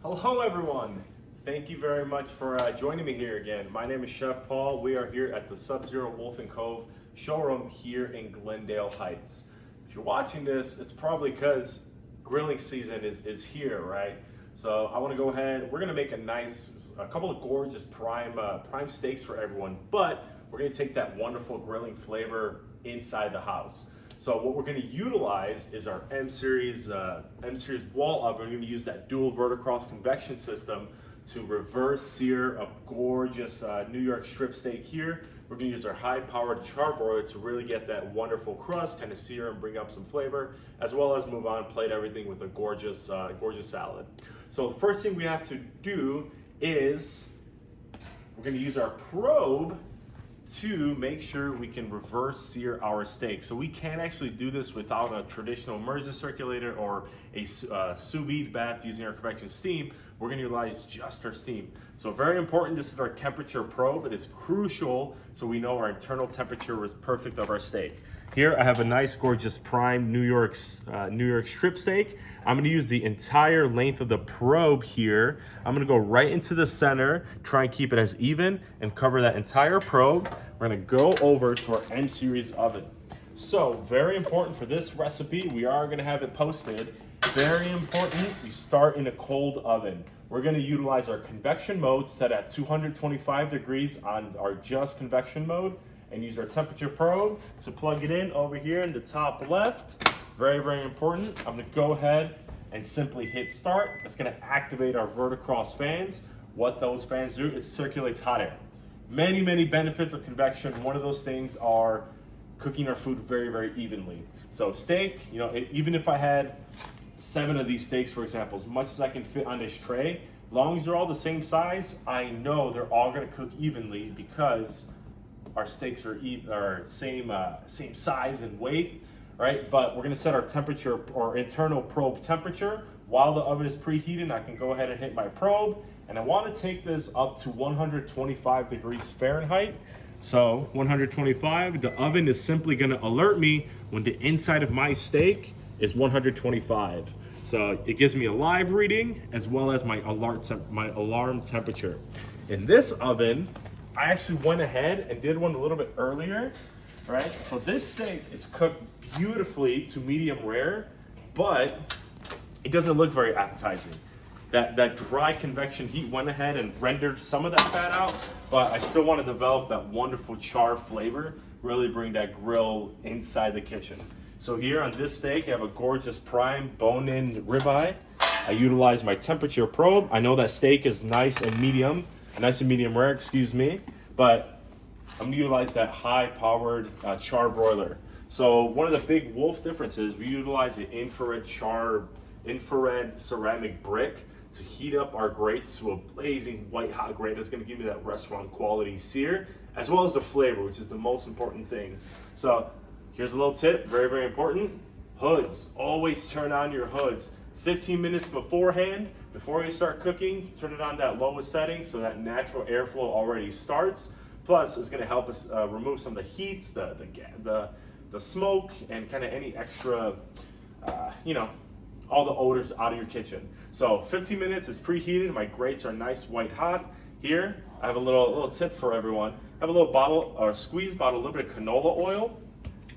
Hello everyone. Thank you very much for joining me here again. My name is Chef Paul. We are here at the Sub-Zero Wolf and Cove showroom here in Glendale Heights. If you're watching this, it's probably because grilling season is here, right? So I want to go ahead, we're going to make a couple of gorgeous prime steaks for everyone, but we're going to take that wonderful grilling flavor inside the house. So what we're going to utilize is our M Series wall oven. We're going to use that dual verticross convection system to reverse sear a gorgeous New York strip steak here. We're going to use our high-powered charbroiler to really get that wonderful crust, kind of sear and bring up some flavor, as well as move on and plate everything with a gorgeous salad. So the first thing we have to do is we're going to use our probe to make sure we can reverse sear our steak. So we can't actually do this without a traditional immersion circulator or a sous vide bath using our convection steam. We're going to utilize just our steam. So very important, this is our temperature probe. It is crucial so we know our internal temperature is perfect of our steak. Here I have a nice gorgeous prime New York strip steak. I'm gonna use the entire length of the probe here. I'm gonna go right into the center, try and keep it as even and cover that entire probe. We're gonna go over to our M Series oven. So very important for this recipe, we are gonna have it posted. Very important, we start in a cold oven. We're gonna utilize our convection mode set at 225 degrees on our just convection mode, and use our temperature probe to plug it in over here in the top left. Very, very important. I'm gonna go ahead and simply hit start. It's gonna activate our verticross fans. What those fans do, it circulates hot air. Many, many benefits of convection. One of those things are cooking our food very, very evenly. So steak, even if I had 7 of these steaks, for example, as much as I can fit on this tray, as long as they're all the same size, I know they're all gonna cook evenly because our steaks are same size and weight, right? But we're gonna set our temperature or internal probe temperature. While the oven is preheating, I can go ahead and hit my probe, and I wanna take this up to 125 degrees Fahrenheit. So 125, the oven is simply gonna alert me when the inside of my steak is 125. So it gives me a live reading as well as my alarm temperature. In this oven, I actually went ahead and did one a little bit earlier, right? So this steak is cooked beautifully to medium rare, but it doesn't look very appetizing. That dry convection heat went ahead and rendered some of that fat out, but I still want to develop that wonderful char flavor, really bring that grill inside the kitchen. So here on this steak, I have a gorgeous prime bone-in ribeye. I utilize my temperature probe. I know that steak is nice and medium rare, excuse me, but I'm gonna utilize that high-powered charbroiler. So one of the big Wolf differences, we utilize an infrared ceramic brick to heat up our grates to a blazing white hot grate that's gonna give me that restaurant quality sear, as well as the flavor, which is the most important thing. So here's a little tip, very, very important. Hoods, always turn on your hoods. 15 minutes beforehand, before you start cooking, turn it on that lowest setting so that natural airflow already starts. Plus, it's gonna help us remove some of the heats, the smoke, and kind of any extra, all the odors out of your kitchen. So 15 minutes is preheated, my grates are nice white hot. Here, I have a little tip for everyone. I have a little bottle, or squeeze bottle, a little bit of canola oil.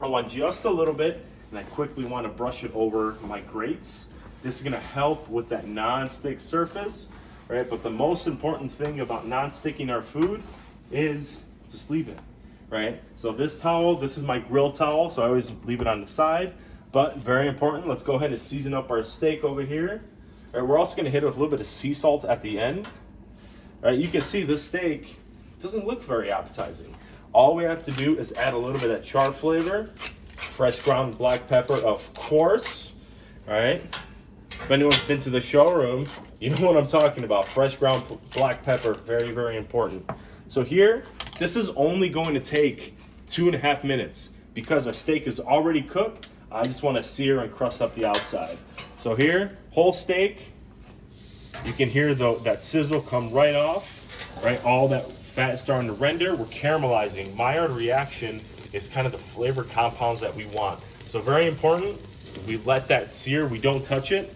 I want just a little bit, and I quickly wanna brush it over my grates. This is gonna help with that non-stick surface, right? But the most important thing about non-sticking our food is just leave it, right? So this towel, this is my grill towel, so I always leave it on the side, but very important, let's go ahead and season up our steak over here. All right, we're also gonna hit it with a little bit of sea salt at the end. All right, you can see this steak doesn't look very appetizing. All we have to do is add a little bit of that char flavor, fresh ground black pepper, of course, all right? If anyone's been to the showroom, you know what I'm talking about. Fresh ground black pepper, very, very important. So here, this is only going to take 2.5 minutes because our steak is already cooked. I just want to sear and crust up the outside. So here, whole steak, you can hear that sizzle come right off, right? All that fat is starting to render. We're caramelizing. Maillard reaction is kind of the flavor compounds that we want. So very important, we let that sear, we don't touch it.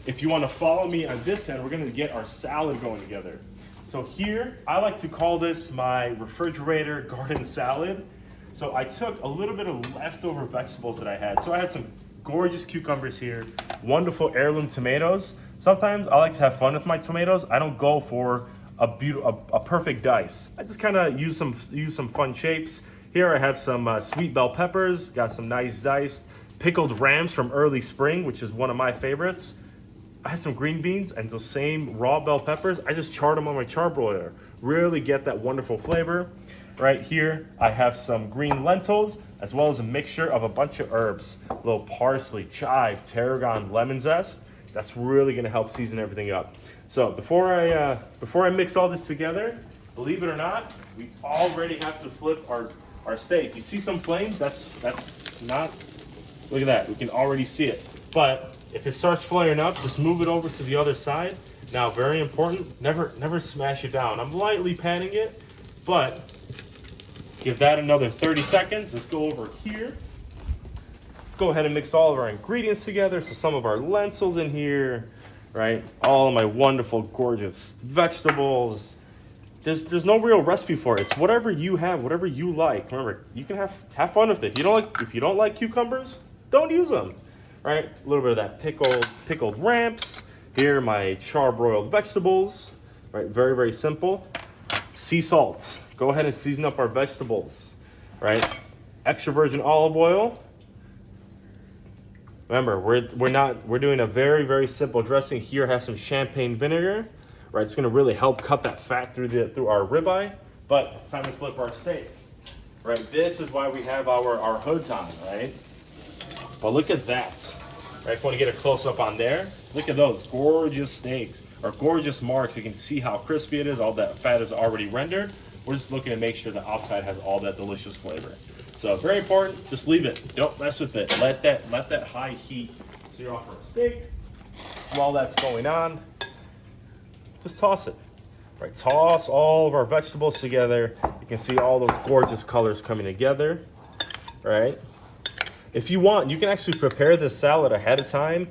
if you want to follow me on this end, we're going to get our salad going together. So here, I like to call this my refrigerator garden salad. So I took a little bit of leftover vegetables that I had. So I had some gorgeous cucumbers here, wonderful heirloom tomatoes. Sometimes I like to have fun with my tomatoes. I don't go for a perfect dice. I just kind of use some fun shapes. Here I have some sweet bell peppers, got some nice diced pickled rams from early spring, which is one of my favorites. I had some green beans and those same raw bell peppers. I just charred them on my charbroiler. Really get that wonderful flavor. Right here, I have some green lentils, as well as a mixture of a bunch of herbs. A little parsley, chive, tarragon, lemon zest. That's really gonna help season everything up. So before I mix all this together, believe it or not, we already have to flip our steak. You see some flames? That's not, look at that, we can already see it. But if it starts flaring up, just move it over to the other side. Now, very important, never smash it down. I'm lightly patting it, but give that another 30 seconds. Let's go over here. Let's go ahead and mix all of our ingredients together. So some of our lentils in here, right? All of my wonderful, gorgeous vegetables. There's no real recipe for it. It's whatever you have, whatever you like. Remember, you can have fun with it. If you don't like cucumbers, don't use them. Right? A little bit of that pickled ramps. Here, my charbroiled vegetables. Right? Very, very simple. Sea salt. Go ahead and season up our vegetables. Right? Extra virgin olive oil. Remember, we're doing a very, very simple dressing. Here, I have some champagne vinegar. Right? It's gonna really help cut that fat through our ribeye. But it's time to flip our steak. Right? This is why we have our hoods on, right? But look at that. Right, if you want to get a close-up on there, look at those gorgeous steaks, or gorgeous marks. You can see how crispy it is. All that fat is already rendered. We're just looking to make sure the outside has all that delicious flavor. So very important, just leave it. Don't mess with it. Let that high heat sear off our steak. While that's going on, just toss it. Right, toss all of our vegetables together. You can see all those gorgeous colors coming together, right? If you want, you can actually prepare this salad ahead of time.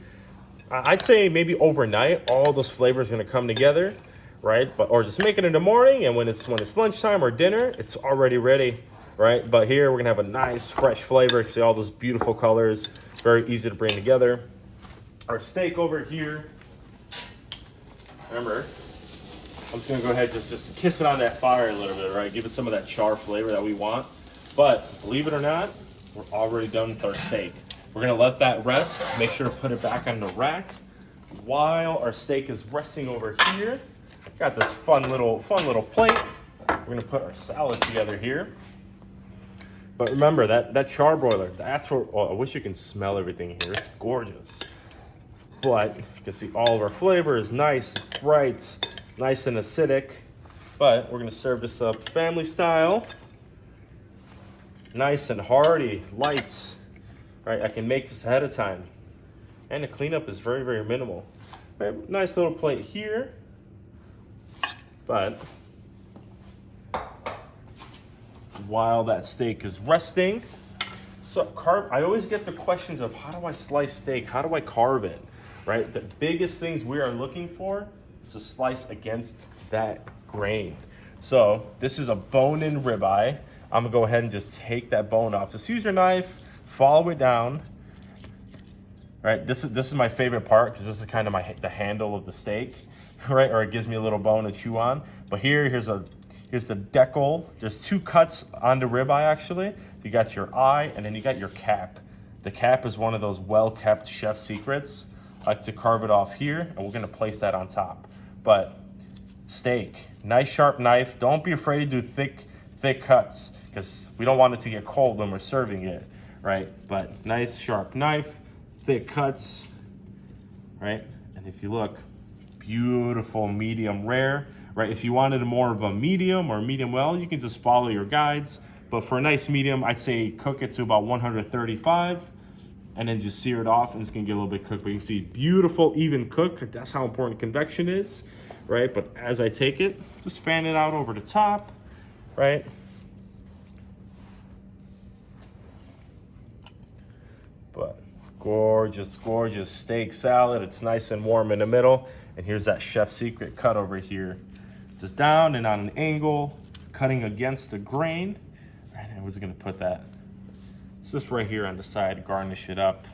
I'd say maybe overnight, all those flavors are gonna come together, right? Or just make it in the morning, and when it's lunchtime or dinner, it's already ready, right? But here we're gonna have a nice fresh flavor. See all those beautiful colors, very easy to bring together. Our steak over here, remember, I'm just gonna go ahead and just kiss it on that fire a little bit, right? Give it some of that char flavor that we want. But believe it or not, we're already done with our steak. We're gonna let that rest. Make sure to put it back on the rack. While our steak is resting over here, got this fun little plate. We're gonna put our salad together here. But remember that charbroiler, that's where, oh, I wish you can smell everything here. It's gorgeous. But you can see all of our flavor is nice, bright, nice and acidic. But we're gonna serve this up family style. Nice and hearty, lights, right? I can make this ahead of time. And the cleanup is very, very minimal. Right, nice little plate here. But while that steak is resting, so I always get the questions of how do I slice steak? How do I carve it, right? The biggest things we are looking for is to slice against that grain. So this is a bone-in ribeye. I'm gonna go ahead and just take that bone off. Just use your knife, follow it down. Right, this is my favorite part because this is kind of the handle of the steak, right? Or it gives me a little bone to chew on. But here's the decal. There's two cuts on the ribeye actually. You got your eye and then you got your cap. The cap is one of those well-kept chef secrets. I like to carve it off here, and we're gonna place that on top. But steak, nice sharp knife. Don't be afraid to do thick cuts, because we don't want it to get cold when we're serving it, right? But nice sharp knife, thick cuts, right? And if you look, beautiful medium rare, right? If you wanted more of a medium or medium well, you can just follow your guides. But for a nice medium, I'd say cook it to about 135 and then just sear it off, and it's gonna get a little bit cooked. But you can see beautiful, even cook. That's how important convection is, right? But as I take it, just fan it out over the top, right? But Gorgeous, gorgeous steak salad. It's nice and warm in the middle. And here's that chef secret cut over here. It's just down and on an angle, cutting against the grain. All right, and we're gonna put that, it's just right here on the side, garnish it up.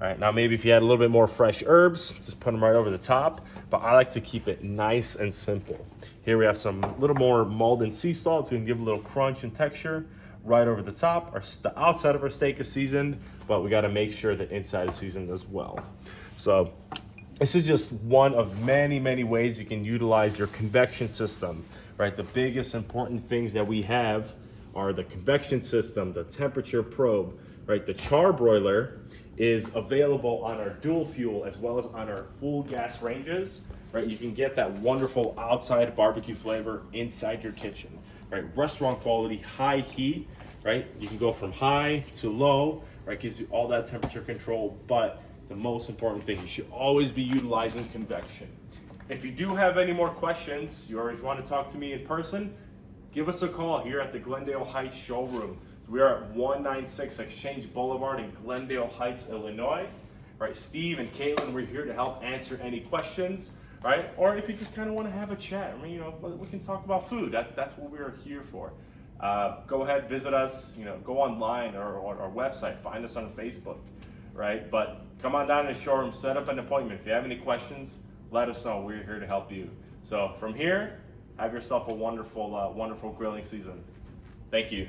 All right, now maybe if you had a little bit more fresh herbs, just put them right over the top, but I like to keep it nice and simple. Here we have some little more Malden sea salt. It's gonna give a little crunch and texture right over the top. The outside of our steak is seasoned, but we gotta make sure the inside is seasoned as well. So this is just one of many, many ways you can utilize your convection system, right? The biggest important things that we have are the convection system, the temperature probe, right? The Charbroiler is available on our dual fuel as well as on our full gas ranges, right? You can get that wonderful outside barbecue flavor inside your kitchen, right? Restaurant quality, high heat, right? You can go from high to low, right? Gives you all that temperature control, but the most important thing, you should always be utilizing convection. If you do have any more questions, you always want to talk to me in person, give us a call here at the Glendale Heights showroom. We are at 196 Exchange Boulevard in Glendale Heights, Illinois. Right, Steve and Caitlin, we're here to help answer any questions, right? Or if you just kind of want to have a chat, I mean, you know, we can talk about food. That's what we're here for. Go ahead, visit us, you know, go online or on our website, find us on Facebook, right? But come on down to the showroom, set up an appointment. If you have any questions, let us know. We're here to help you. So from here, have yourself a wonderful, wonderful grilling season. Thank you.